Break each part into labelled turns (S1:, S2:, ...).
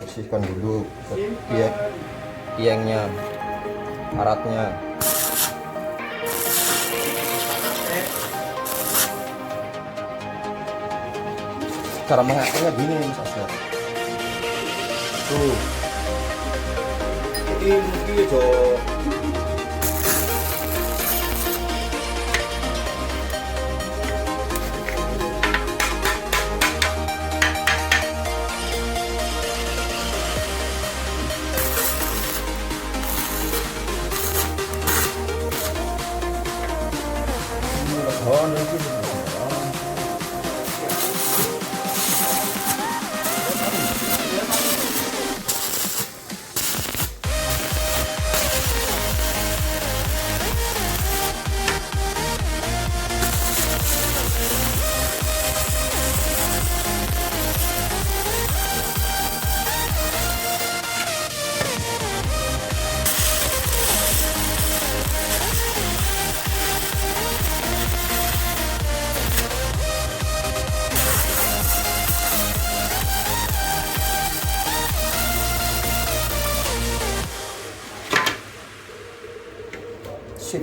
S1: bersihkan dulu tiangnya, karatnya. Cara mengaktifnya gini Mas Asep. Tuh. Ini mungkin jo. Sip.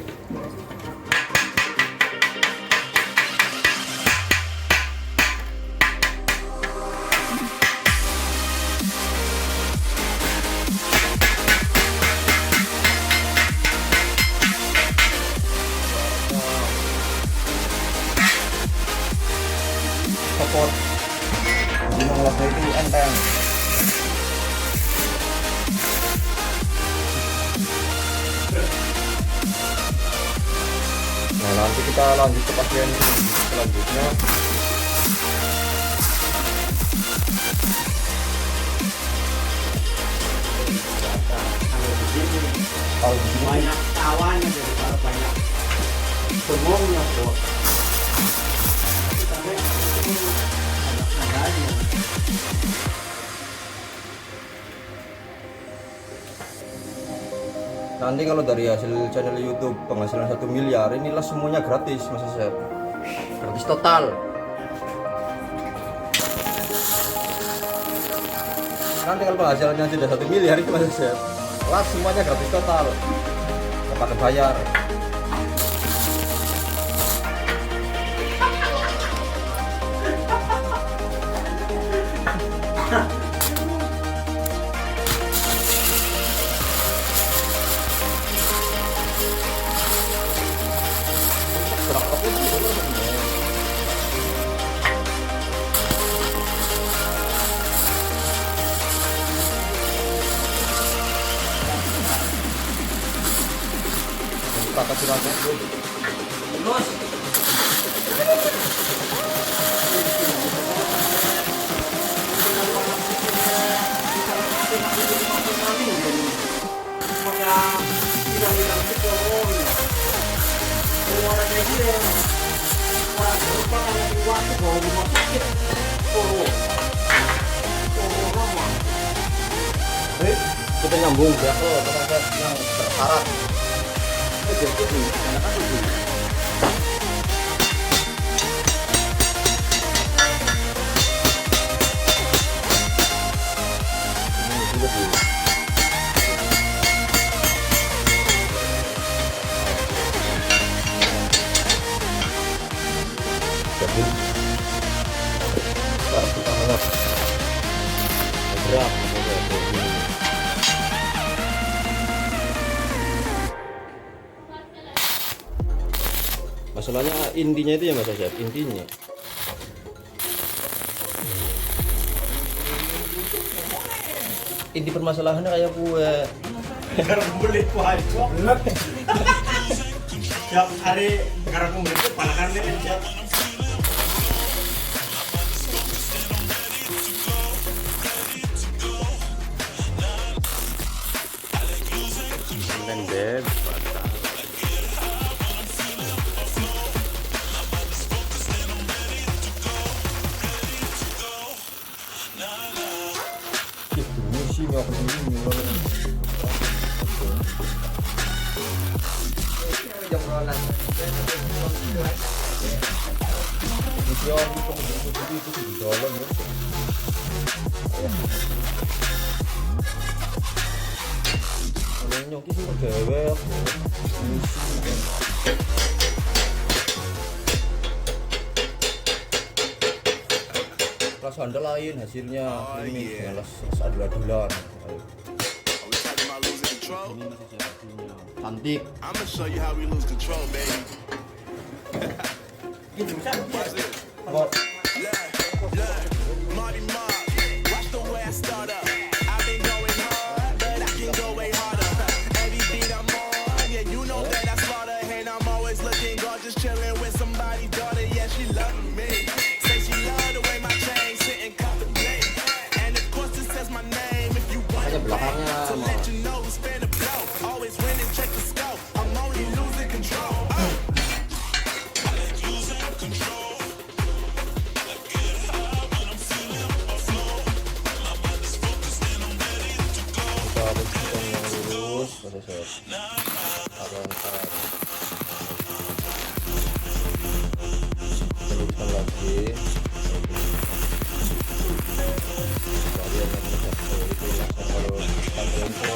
S1: Support. Jadi mengelasnya itu enteng. Nah, nanti kita lanjut ke bagian selanjutnya. Kalau begini
S2: banyak tawannya daripada banyak bengongnya kok. Tapi banyak nadanya.
S1: nanti kalau dari hasil channel YouTube penghasilan 1 miliar, inilah semuanya gratis Mas Asep, gratis total. Nanti kalau penghasilannya sudah 1 miliar itu Mas Asep, lah semuanya gratis total, nggak pakai bayar. Prapag suratnya
S2: Terus
S1: kita nyambung ya ke yang berkarat. Jadi enakan itu. Ini juga di. Jadi sekarang kita mengat berapa ini. Masalahnya intinya itu ya Mas Asep, intinya inti permasalahannya kayak gue
S2: boleh pajak tiap hari karena kumpul panakan ini tiap
S1: beb. Itu di dalam ya. Kalau nyoki sih gawe apa? Kelas anda lain hasilnya ini dengan las adul-adulan. Ini masih hasilnya cantik.
S3: I'ma show you how we lose control, baby.
S1: Kok
S3: Marty Mark, watch the way I start up. I've been going hard, but I can go way harder. Every beat I'm on, yeah, you know that I slaughter. And I'm always looking gorgeous, chilling with somebody's daughter. Yeah, she loving me. Say she love the way my chain sit and contemplate. And of course it says my name if you want
S1: makanya
S3: it.
S1: belakangnya
S3: To let you know who's finna blow. Always winning, check the scope. I'm only losing control.
S1: kita posisikan yang lurus pada saat arangkan. Luruskan lagi. Kalian yang mencapai itu langsung kalau tampil info